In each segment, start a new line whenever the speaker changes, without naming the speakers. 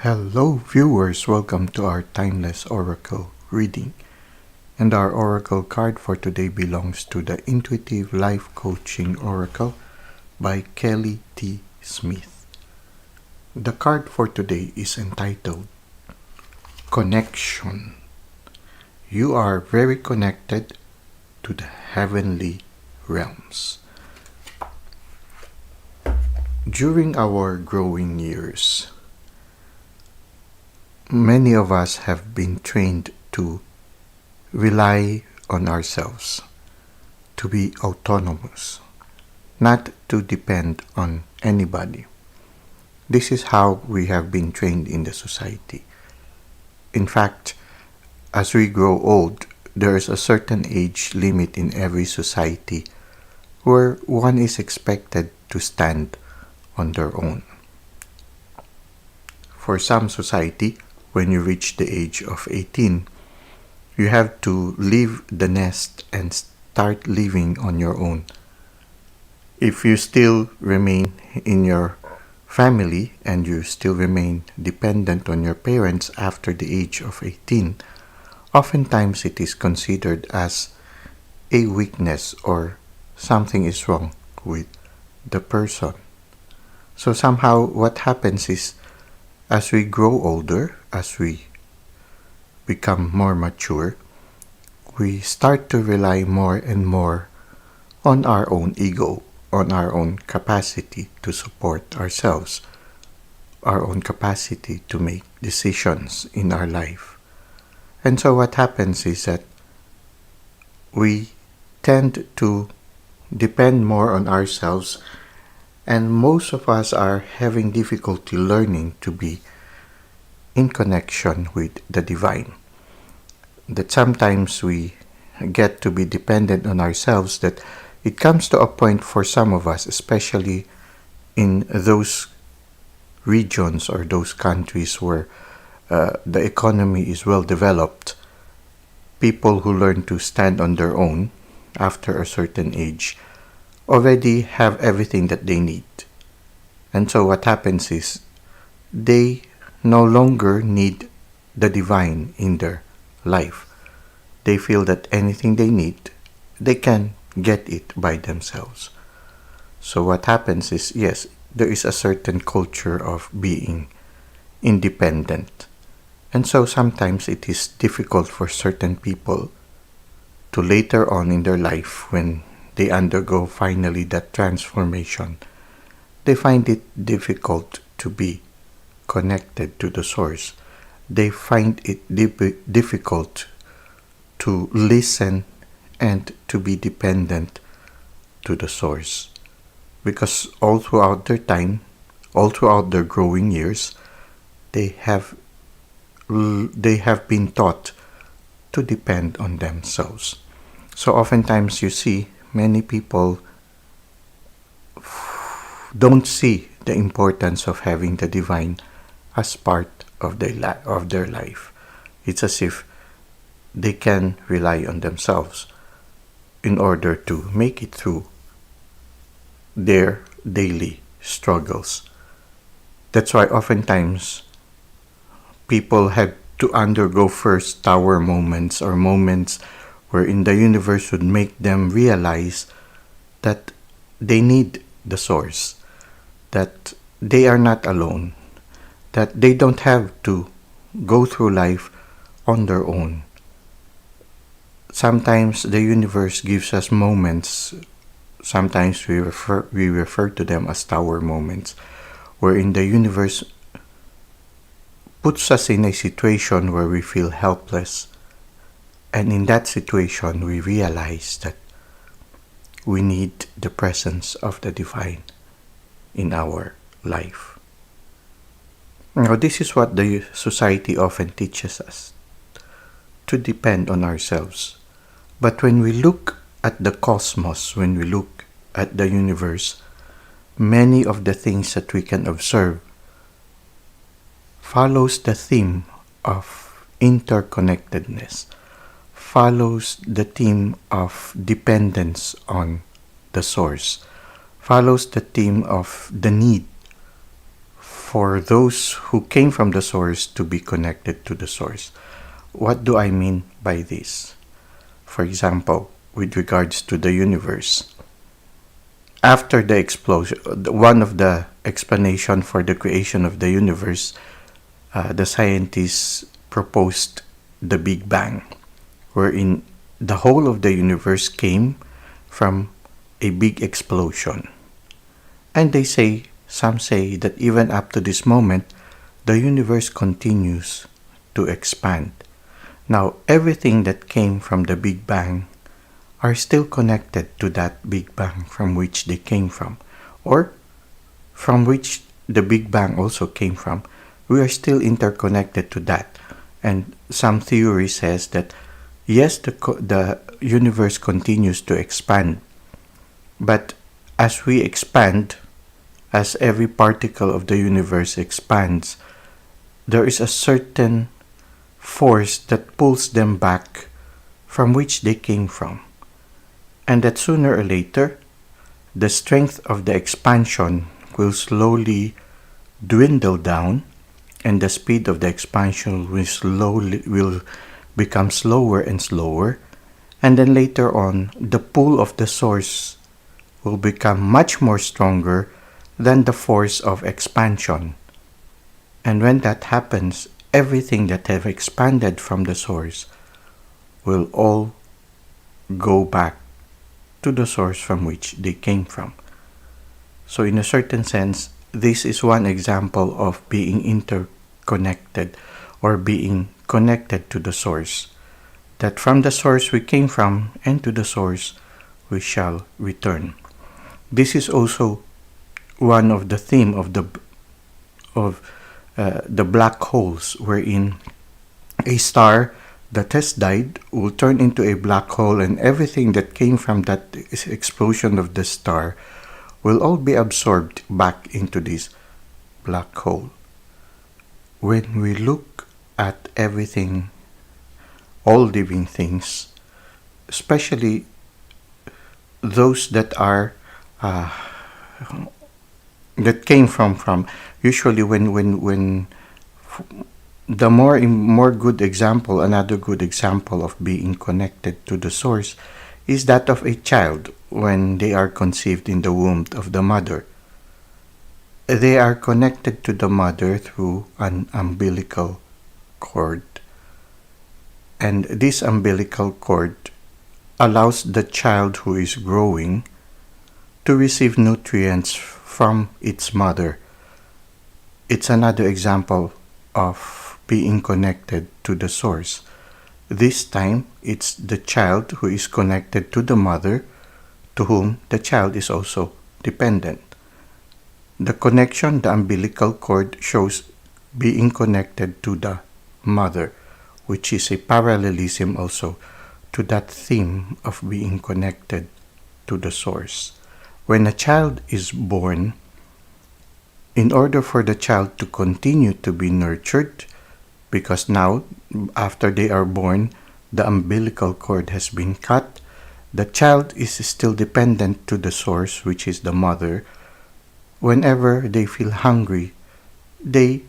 Hello, viewers. Welcome to our Timeless Oracle reading. And our Oracle card for today belongs to the Intuitive Life Coaching Oracle by Kelly T. Smith. The card for today is entitled Connection. You are very connected to the heavenly realms. During our growing years, many of us have been trained to rely on ourselves, to be autonomous, not to depend on anybody. This is how we have been trained in the society. In fact, as we grow old, there is a certain age limit in every society where one is expected to stand on their own. For some society, when you reach the age of 18, you have to leave the nest and start living on your own. If you still remain in your family and you still remain dependent on your parents after the age of 18, oftentimes it is considered as a weakness or something is wrong with the person. So somehow what happens is, as we grow older, as we become more mature, we start to rely more and more on our own ego, on our own capacity to support ourselves, our own capacity to make decisions in our life. And so what happens is that we tend to depend more on ourselves, and most of us are having difficulty learning to be in connection with the divine. That sometimes we get to be dependent on ourselves, that it comes to a point for some of us, especially in those regions or those countries where the economy is well developed, people who learn to stand on their own after a certain age already have everything that they need. And so what happens is they no longer need the divine in their life. They feel that anything they need, they can get it by themselves. So what happens is, yes, there is a certain culture of being independent. And so sometimes it is difficult for certain people to later on in their life, when they undergo finally that transformation, they find it difficult to be connected to the source. They find it difficult to listen and to be dependent to the source, because all throughout their time, all throughout their growing years, they have been taught to depend on themselves. So oftentimes you see many people don't see the importance of having the divine as part of their life. It's as if they can rely on themselves in order to make it through their daily struggles. That's why oftentimes people have to undergo first tower moments, or moments wherein the universe would make them realize that they need the source, that they are not alone, that they don't have to go through life on their own. Sometimes the universe gives us moments, sometimes we refer to them as tower moments, wherein the universe puts us in a situation where we feel helpless. And in that situation, we realize that we need the presence of the divine in our life. Now, this is what the society often teaches us, to depend on ourselves. But when we look at the cosmos, when we look at the universe, many of the things that we can observe follows the theme of interconnectedness, follows the theme of dependence on the source, follows the theme of the need for those who came from the source to be connected to the source. What do I mean by this? For example, with regards to the universe, after the explosion, one of the explanation for the creation of the universe, the scientists proposed the Big Bang, wherein the whole of the universe came from a big explosion. And some say that even up to this moment, the universe continues to expand. Now, everything that came from the Big Bang are still connected to that Big Bang from which they came from, or from which the Big Bang also came from. We are still interconnected to that. And some theory says that yes, the universe continues to expand, but as we expand, as every particle of the universe expands, there is a certain force that pulls them back from which they came from. And that sooner or later, the strength of the expansion will slowly dwindle down, and the speed of the expansion will become slower and slower, and then later on, the pull of the source will become much more stronger than the force of expansion. And when that happens, everything that have expanded from the source will all go back to the source from which they came from. So in a certain sense, this is one example of being interconnected or being connected to the source. That from the source we came from, and to the source we shall return. This is also one of the theme of the black holes, wherein a star that has died will turn into a black hole, and everything that came from that explosion of the star will all be absorbed back into this black hole. When we look at everything, all living things, especially those that are that came from usually when the more good example, another good example of being connected to the source is that of a child when they are conceived in the womb of the mother. They are connected to the mother through an umbilical cord, and this umbilical cord allows the child who is growing to receive nutrients from its mother. It's another example of being connected to the source. This time, it's the child who is connected to the mother, to whom the child is also dependent. The connection, the umbilical cord, shows being connected to the mother, which is a parallelism also to that theme of being connected to the source. When a child is born, in order for the child to continue to be nurtured, because now, after they are born, the umbilical cord has been cut, the child is still dependent to the source, which is the mother. Whenever they feel hungry, they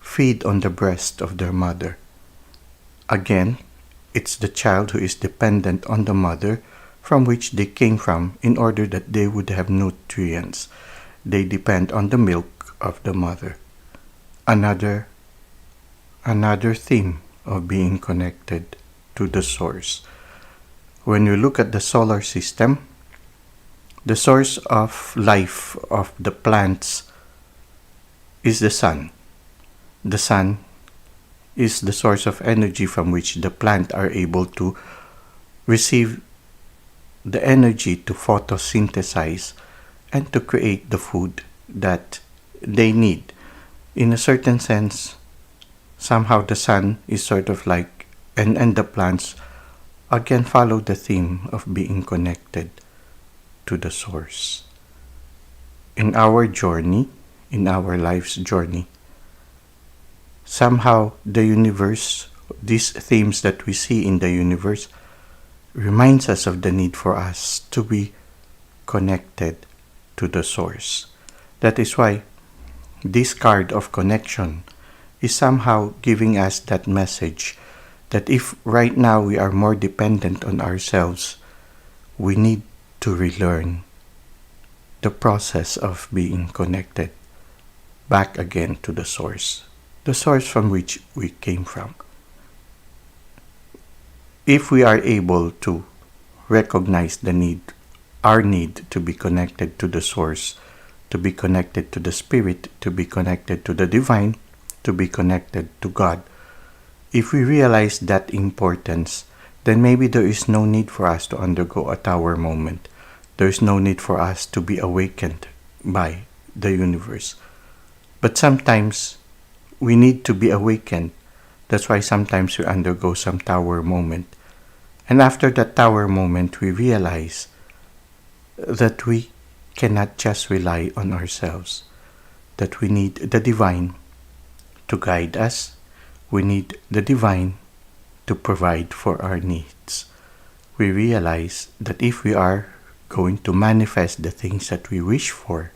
feed on the breast of their mother. Again, it's the child who is dependent on the mother from which they came from in order that they would have nutrients. They depend on the milk of the mother. Another theme of being connected to the source. When you look at the solar system, the source of life of the plants is the sun. The sun is the source of energy from which the plant are able to receive the energy to photosynthesize and to create the food that they need. In a certain sense, somehow the sun is sort of like, and the plants again follow the theme of being connected to the source. In our journey, in our life's journey, somehow the universe, these themes that we see in the universe, reminds us of the need for us to be connected to the source. That is why This card of connection is somehow giving us that message that if right now we are more dependent on ourselves, we need to relearn the process of being connected back again to the source from which we came from. If we are able to recognize our need to be connected to the source, to be connected to the Spirit, to be connected to the divine, to be connected to God, if we realize that importance, then maybe there is no need for us to undergo a tower moment. There is no need for us to be awakened by the universe. But sometimes we need to be awakened. That's why sometimes we undergo some tower moment. And after that tower moment, we realize that we cannot just rely on ourselves, that we need the divine to guide us. We need the divine to provide for our needs. We realize that if we are going to manifest the things that we wish for,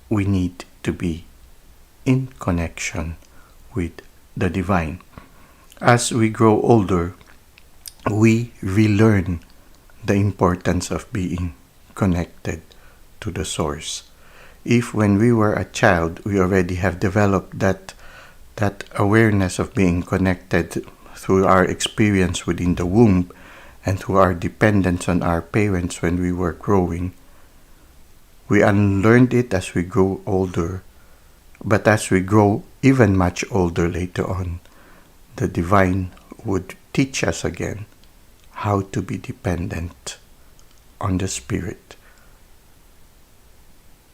we need to be in connection with the divine. As we grow older, we relearn the importance of being connected to the source. If when we were a child, we already have developed that awareness of being connected through our experience within the womb and through our dependence on our parents when we were growing, we unlearned it as we grow older. But as we grow even much older later on, the divine would teach us again how to be dependent on the Spirit.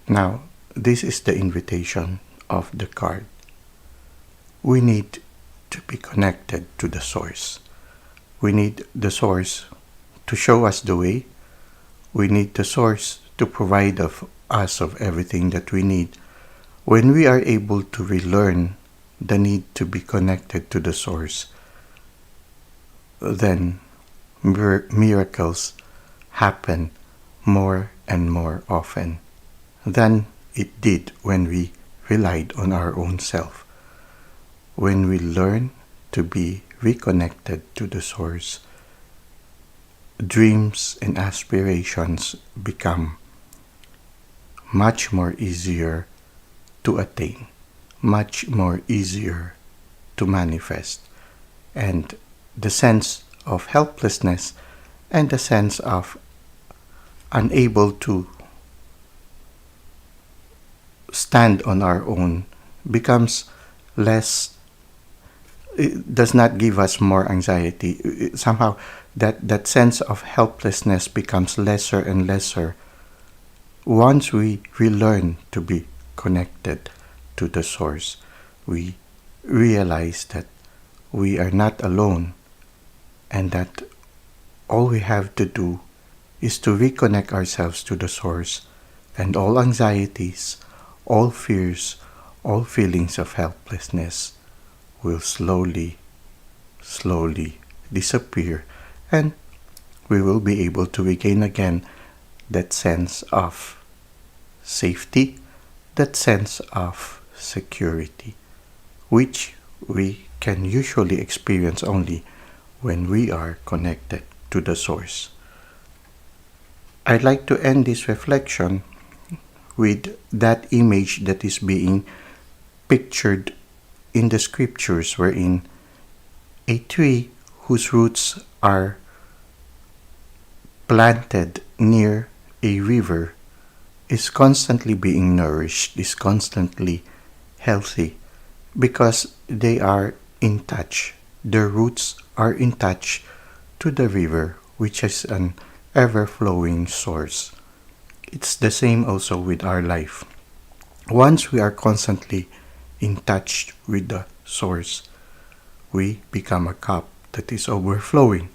Now, this is the invitation of the card. We need to be connected to the source. We need the source to show us the way. We need the source to provide us of everything that we need. When we are able to relearn the need to be connected to the source, then miracles happen more and more often than it did when we relied on our own self. When we learn to be reconnected to the source, dreams and aspirations become much more easier to attain, much more easier to manifest, and the sense of helplessness and the sense of unable to stand on our own becomes less. It does not give us more anxiety. Somehow that sense of helplessness becomes lesser and lesser once we relearn to be connected to the source. We realize that we are not alone and that all we have to do is to reconnect ourselves to the source, and all anxieties, all fears, all feelings of helplessness will slowly disappear, and we will be able to regain again that sense of safety, that sense of security, which we can usually experience only when we are connected to the source. I'd like to end this reflection with that image that is being pictured in the scriptures, wherein a tree whose roots are planted near a river is constantly being nourished, is constantly healthy, because they are in touch. Their roots are in touch to the river, which is an ever-flowing source. It's the same also with our life. Once we are constantly in touch with the source, we become a cup that is overflowing,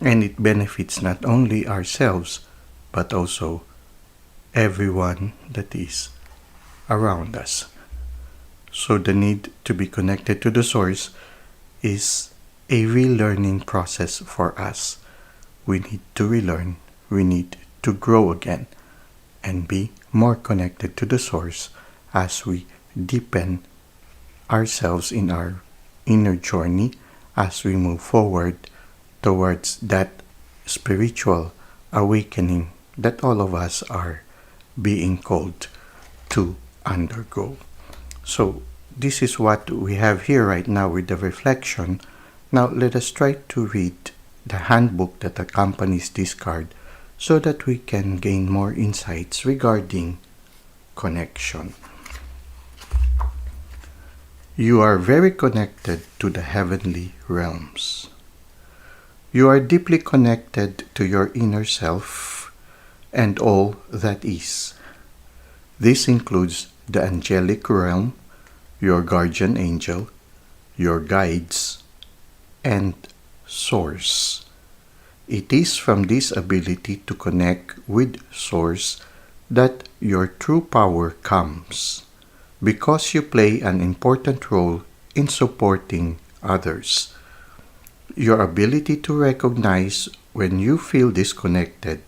and it benefits not only ourselves but also everyone that is around us. So the need to be connected to the source is a relearning process for us. We need to relearn, we need to grow again and be more connected to the source as we deepen ourselves in our inner journey as we move forward towards that spiritual awakening that all of us are being called to undergo. So, this is what we have here right now with the reflection. Now, let us try to read the handbook that accompanies this card so that we can gain more insights regarding connection. You are very connected to the heavenly realms. You are deeply connected to your inner self and all that is. This includes the angelic realm, your guardian angel, your guides, and Source. It is from this ability to connect with Source that your true power comes, because you play an important role in supporting others. Your ability to recognize when you feel disconnected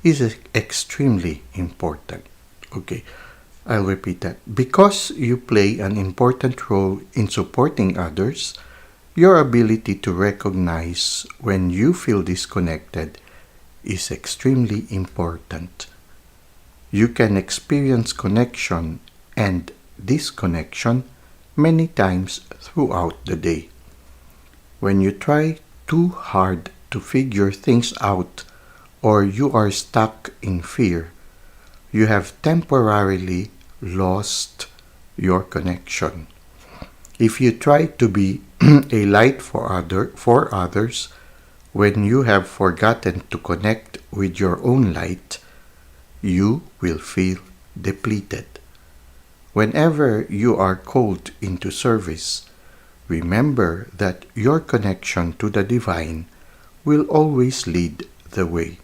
is extremely important. Okay, I'll repeat that. Because you play an important role in supporting others, your ability to recognize when you feel disconnected is extremely important. You can experience connection and disconnection many times throughout the day. When you try too hard to figure things out or you are stuck in fear, you have temporarily lost your connection. If you try to be a light for others when you have forgotten to connect with your own light, you will feel depleted. Whenever you are called into service, remember that your connection to the divine will always lead the way.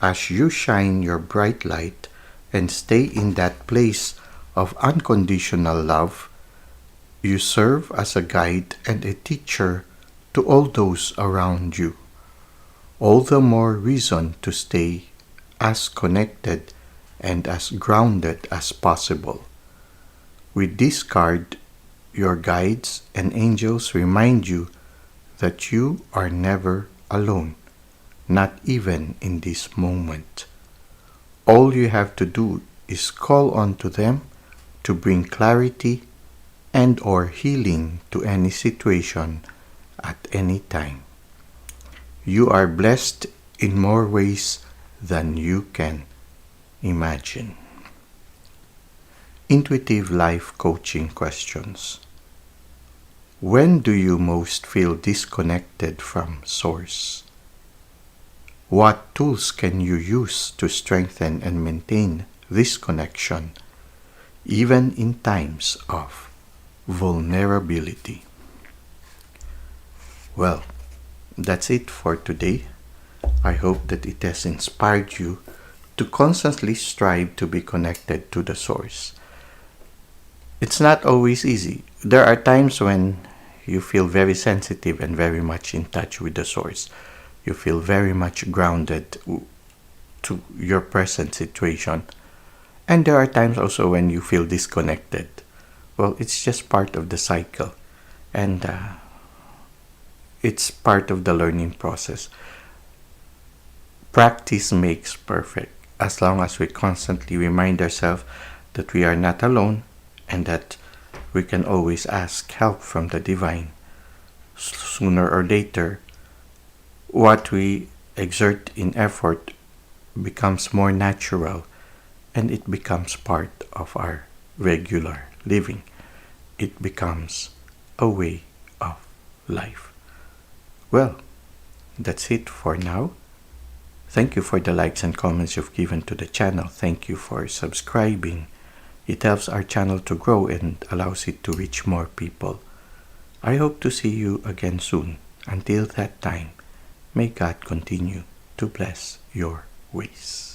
As you shine your bright light and stay in that place of unconditional love, you serve as a guide and a teacher to all those around you. All the more reason to stay as connected and as grounded as possible. With this card, your guides and angels remind you that you are never alone, not even in this moment. All you have to do is call on to them to bring clarity and or healing to any situation at any time. You are blessed in more ways than you can imagine. Intuitive life coaching questions. When do you most feel disconnected from Source? What tools can you use to strengthen and maintain this connection, even in times of vulnerability? Well, that's it for today. I hope that it has inspired you to constantly strive to be connected to the Source. It's not always easy. There are times when you feel very sensitive and very much in touch with the Source. You feel very much grounded to your present situation. And there are times also when you feel disconnected. Well, it's just part of the cycle. And it's part of the learning process. Practice makes perfect. As long as we constantly remind ourselves that we are not alone and that we can always ask help from the divine. Sooner or later, what we exert in effort becomes more natural and it becomes part of our regular living. It becomes a way of life. Well, that's it for now. Thank you for the likes and comments you've given to the channel. Thank you for subscribing. It helps our channel to grow and allows it to reach more people. I hope to see you again soon. Until that time, may God continue to bless your ways.